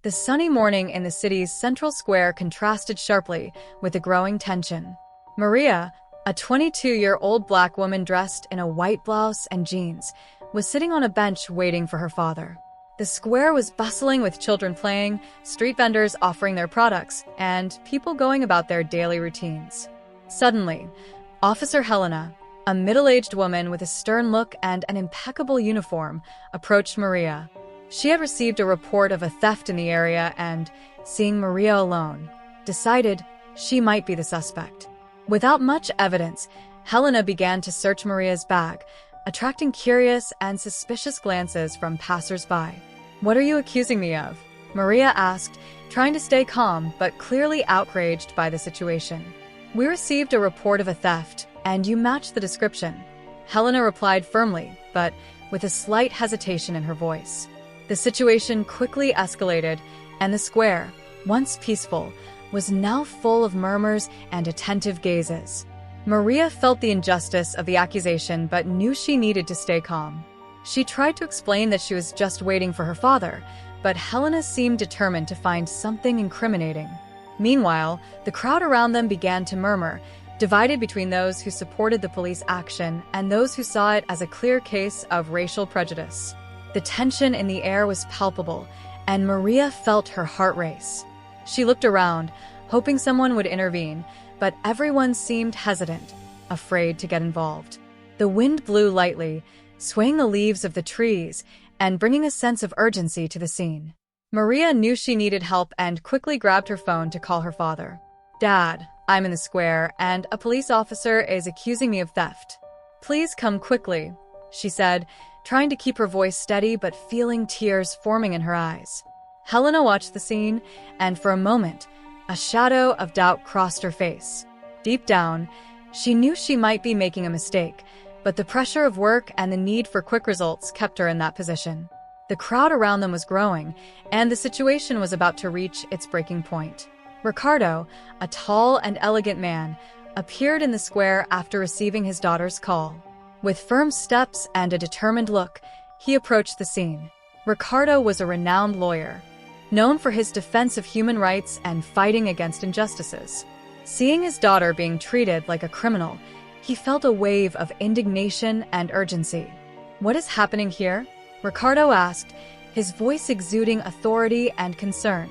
The sunny morning in the city's central square contrasted sharply with the growing tension. Maria, a 22-year-old black woman dressed in a white blouse and jeans, was sitting on a bench waiting for her father. The square was bustling with children playing, street vendors offering their products, and people going about their daily routines. Suddenly, Officer Helena, a middle-aged woman with a stern look and an impeccable uniform, approached Maria. She had received a report of a theft in the area and, seeing Maria alone, decided she might be the suspect. Without much evidence, Helena began to search Maria's bag, attracting curious and suspicious glances from passers-by. "What are you accusing me of?" Maria asked, trying to stay calm but clearly outraged by the situation. "We received a report of a theft, and you match the description," Helena replied firmly, but with a slight hesitation in her voice. The situation quickly escalated, and the square, once peaceful, was now full of murmurs and attentive gazes. Maria felt the injustice of the accusation but knew she needed to stay calm. She tried to explain that she was just waiting for her father, but Helena seemed determined to find something incriminating. Meanwhile, the crowd around them began to murmur, divided between those who supported the police action and those who saw it as a clear case of racial prejudice. The tension in the air was palpable, and Maria felt her heart race. She looked around, hoping someone would intervene, but everyone seemed hesitant, afraid to get involved. The wind blew lightly, swaying the leaves of the trees and bringing a sense of urgency to the scene. Maria knew she needed help and quickly grabbed her phone to call her father. "Dad, I'm in the square, and a police officer is accusing me of theft. Please come quickly," she said, trying to keep her voice steady but feeling tears forming in her eyes. Helena watched the scene, and for a moment, a shadow of doubt crossed her face. Deep down, she knew she might be making a mistake, but the pressure of work and the need for quick results kept her in that position. The crowd around them was growing, and the situation was about to reach its breaking point. Ricardo, a tall and elegant man, appeared in the square after receiving his daughter's call. With firm steps and a determined look, he approached the scene. Ricardo was a renowned lawyer, known for his defense of human rights and fighting against injustices. Seeing his daughter being treated like a criminal, he felt a wave of indignation and urgency. "What is happening here?" Ricardo asked, his voice exuding authority and concern.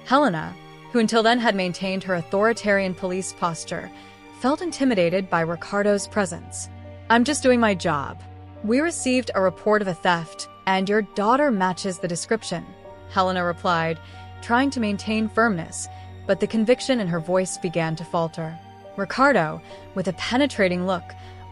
Helena, who until then had maintained her authoritarian police posture, felt intimidated by Ricardo's presence. "I'm just doing my job. We received a report of a theft, and your daughter matches the description," Helena replied, trying to maintain firmness, but the conviction in her voice began to falter. Ricardo, with a penetrating look,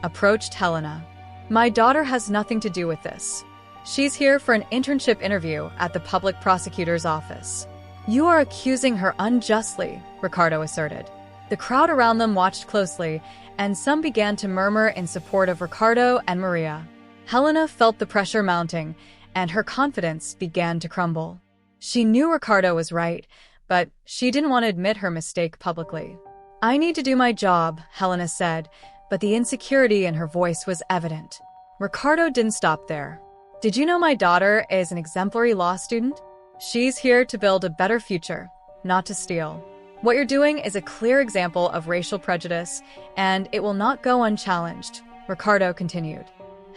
approached Helena. "My daughter has nothing to do with this. She's here for an internship interview at the public prosecutor's office." "You are accusing her unjustly," Ricardo asserted. The crowd around them watched closely, and some began to murmur in support of Ricardo and Maria. Helena felt the pressure mounting, and her confidence began to crumble. She knew Ricardo was right, but she didn't want to admit her mistake publicly. "I need to do my job," Helena said, but the insecurity in her voice was evident. Ricardo didn't stop there. "Did you know my daughter is an exemplary law student? She's here to build a better future, not to steal. What you're doing is a clear example of racial prejudice, and it will not go unchallenged," Ricardo continued.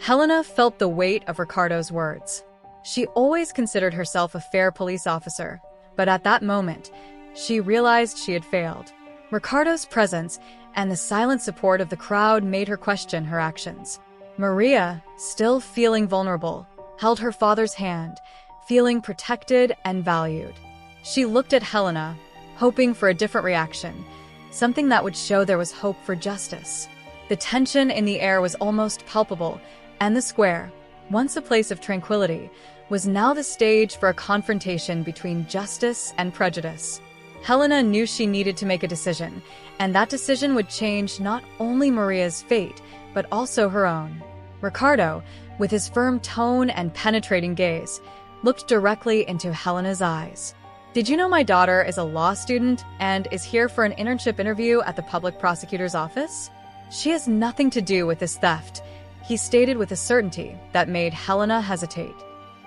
Helena felt the weight of Ricardo's words. She always considered herself a fair police officer, but at that moment, she realized she had failed. Ricardo's presence and the silent support of the crowd made her question her actions. Maria, still feeling vulnerable, held her father's hand, feeling protected and valued. She looked at Helena, hoping for a different reaction, something that would show there was hope for justice. The tension in the air was almost palpable, and the square, once a place of tranquility, was now the stage for a confrontation between justice and prejudice. Helena knew she needed to make a decision, and that decision would change not only Maria's fate, but also her own. Ricardo, with his firm tone and penetrating gaze, looked directly into Helena's eyes. "Did you know my daughter is a law student and is here for an internship interview at the public prosecutor's office? She has nothing to do with this theft," he stated with a certainty that made Helena hesitate.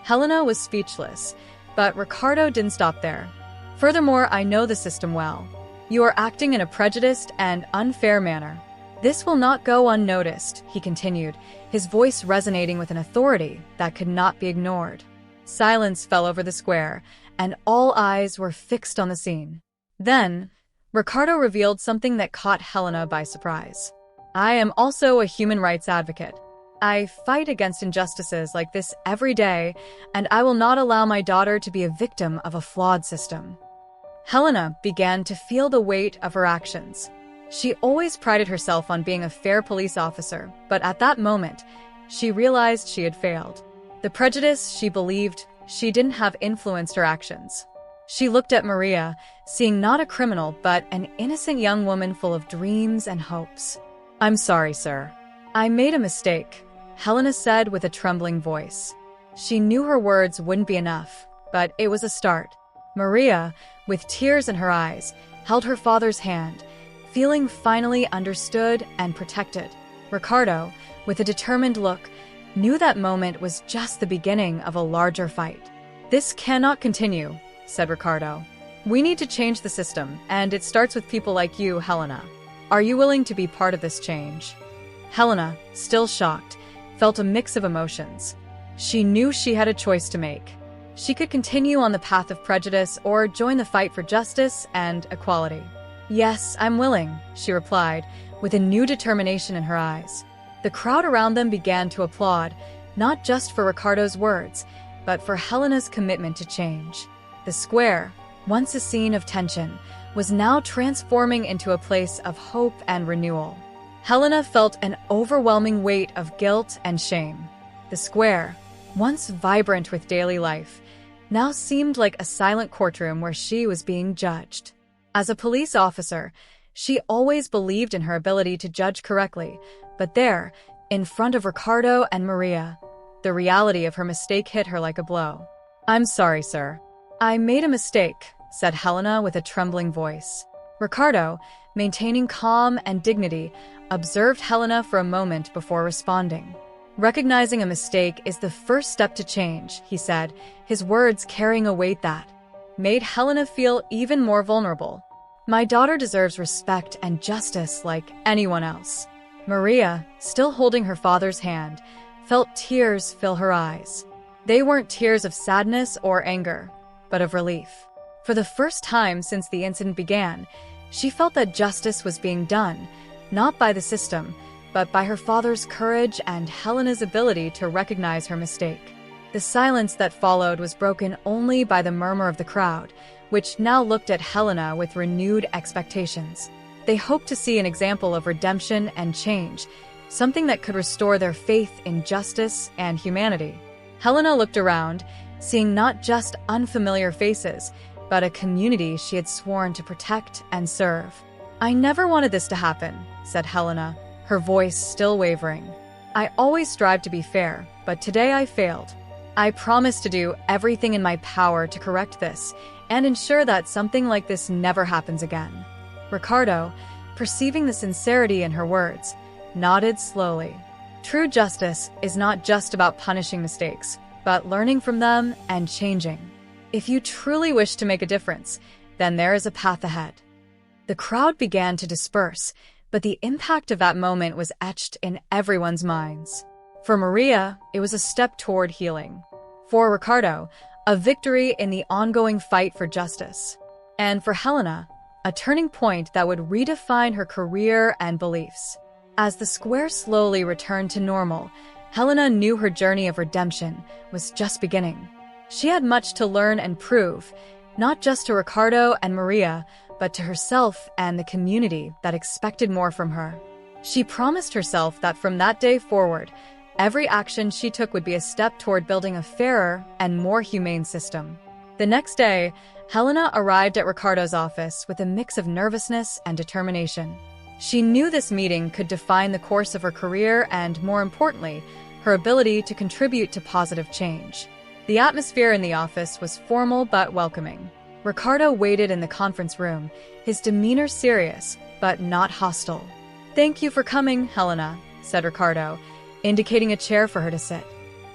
Helena was speechless, But Ricardo didn't stop there. Furthermore, I know the system well. You are acting in a prejudiced and unfair manner. This will not go unnoticed, he continued, his voice resonating with an authority that could not be ignored. Silence fell over the square, and all eyes were fixed on the scene. Then, Ricardo revealed something that caught Helena by surprise. I am also a human rights advocate. I fight against injustices like this every day, and I will not allow my daughter to be a victim of a flawed system. Helena began to feel the weight of her actions. She always prided herself on being a fair police officer, but at that moment, she realized she had failed. The prejudice she believed she didn't have influenced her actions. She looked at Maria, seeing not a criminal, but an innocent young woman full of dreams and hopes. I'm sorry, sir. I made a mistake, Helena said with a trembling voice. She knew her words wouldn't be enough, but it was a start. Maria, with tears in her eyes, held her father's hand, feeling finally understood and protected. Ricardo, with a determined look, knew that moment was just the beginning of a larger fight. This cannot continue, said Ricardo. We need to change the system, and it starts with people like you, Helena. Are you willing to be part of this change? Helena, still shocked, felt a mix of emotions. She knew she had a choice to make. She could continue on the path of prejudice or join the fight for justice and equality. Yes, I'm willing, she replied, with a new determination in her eyes. The crowd around them began to applaud, not just for Ricardo's words, but for Helena's commitment to change. The square, once a scene of tension, was now transforming into a place of hope and renewal. Helena felt an overwhelming weight of guilt and shame. The square, once vibrant with daily life, now seemed like a silent courtroom where she was being judged. As a police officer, she always believed in her ability to judge correctly, but there, in front of Ricardo and Maria, the reality of her mistake hit her like a blow. I'm sorry, sir. I made a mistake, said Helena with a trembling voice. Ricardo, maintaining calm and dignity, observed Helena for a moment before responding. Recognizing a mistake is the first step to change, he said, his words carrying a weight that made Helena feel even more vulnerable. My daughter deserves respect and justice like anyone else. Maria, still holding her father's hand, felt tears fill her eyes. They weren't tears of sadness or anger, but of relief. For the first time since the incident began, she felt that justice was being done, not by the system, but by her father's courage and Helena's ability to recognize her mistake. The silence that followed was broken only by the murmur of the crowd, which now looked at Helena with renewed expectations. They hoped to see an example of redemption and change, something that could restore their faith in justice and humanity. Helena looked around, seeing not just unfamiliar faces, but a community she had sworn to protect and serve. I never wanted this to happen, said Helena, her voice still wavering. I always strive to be fair, but today I failed. I promise to do everything in my power to correct this and ensure that something like this never happens again. Ricardo, perceiving the sincerity in her words, nodded slowly. True justice is not just about punishing mistakes, but learning from them and changing. If you truly wish to make a difference, then there is a path ahead. The crowd began to disperse, but the impact of that moment was etched in everyone's minds. For Maria, it was a step toward healing. For Ricardo, a victory in the ongoing fight for justice. And for Helena, a turning point that would redefine her career and beliefs. As the square slowly returned to normal, Helena knew her journey of redemption was just beginning. She had much to learn and prove, not just to Ricardo and Maria, but to herself and the community that expected more from her. She promised herself that from that day forward, every action she took would be a step toward building a fairer and more humane system. The next day, Helena arrived at Ricardo's office with a mix of nervousness and determination. She knew this meeting could define the course of her career and, more importantly, her ability to contribute to positive change. The atmosphere in the office was formal but welcoming. Ricardo waited in the conference room, his demeanor serious, but not hostile. Thank you for coming, Helena, said Ricardo, indicating a chair for her to sit.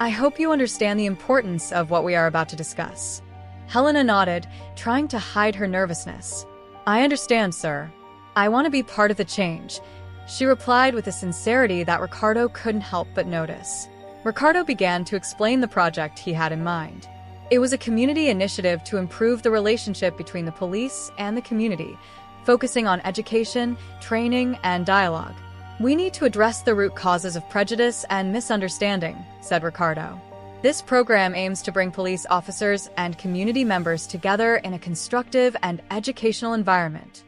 I hope you understand the importance of what we are about to discuss. Helena nodded, trying to hide her nervousness. "I understand, sir. I want to be part of the change," she replied with a sincerity that Ricardo couldn't help but notice. Ricardo began to explain the project he had in mind. It was a community initiative to improve the relationship between the police and the community, focusing on education, training, and dialogue. "We need to address the root causes of prejudice and misunderstanding," said Ricardo. "This program aims to bring police officers and community members together in a constructive and educational environment."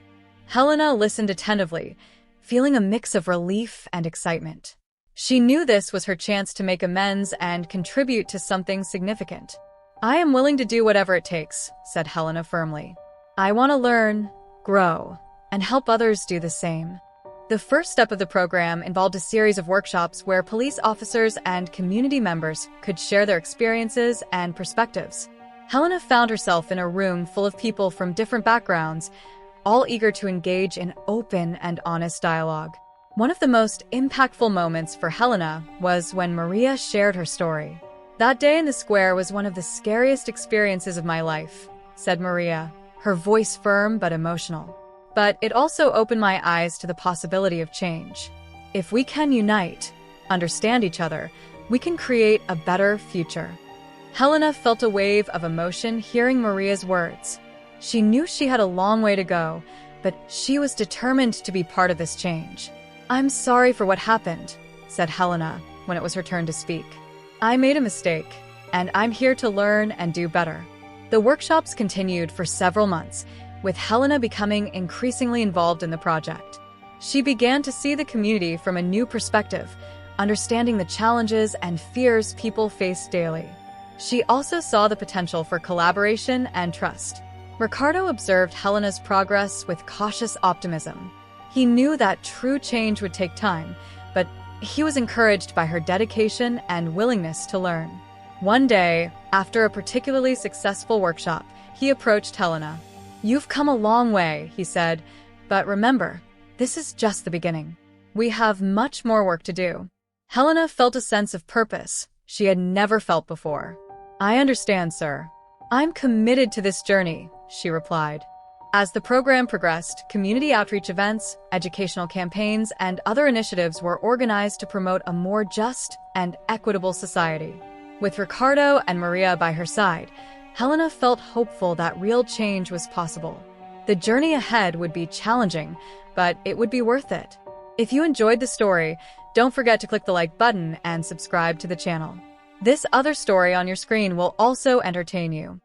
Helena listened attentively, feeling a mix of relief and excitement. She knew this was her chance to make amends and contribute to something significant. "I am willing to do whatever it takes," said Helena firmly. "I want to learn, grow, and help others do the same." The first step of the program involved a series of workshops where police officers and community members could share their experiences and perspectives. Helena found herself in a room full of people from different backgrounds, all eager to engage in open and honest dialogue. One of the most impactful moments for Helena was when Maria shared her story. "That day in the square was one of the scariest experiences of my life," said Maria, her voice firm but emotional. "But it also opened my eyes to the possibility of change. If we can unite, understand each other, we can create a better future." Helena felt a wave of emotion hearing Maria's words. She knew she had a long way to go, but she was determined to be part of this change. "I'm sorry for what happened," said Helena when it was her turn to speak. "I made a mistake, and I'm here to learn and do better." The workshops continued for several months, with Helena becoming increasingly involved in the project. She began to see the community from a new perspective, understanding the challenges and fears people face daily. She also saw the potential for collaboration and trust. Ricardo observed Helena's progress with cautious optimism. He knew that true change would take time, but he was encouraged by her dedication and willingness to learn. One day, after a particularly successful workshop, he approached Helena. "You've come a long way," he said, "but remember, this is just the beginning. We have much more work to do." Helena felt a sense of purpose she had never felt before. "I understand, sir. I'm committed to this journey," she replied. As the program progressed, community outreach events, educational campaigns, and other initiatives were organized to promote a more just and equitable society. With Ricardo and Maria by her side, Helena felt hopeful that real change was possible. The journey ahead would be challenging, but it would be worth it. If you enjoyed the story, don't forget to click the like button and subscribe to the channel. This other story on your screen will also entertain you.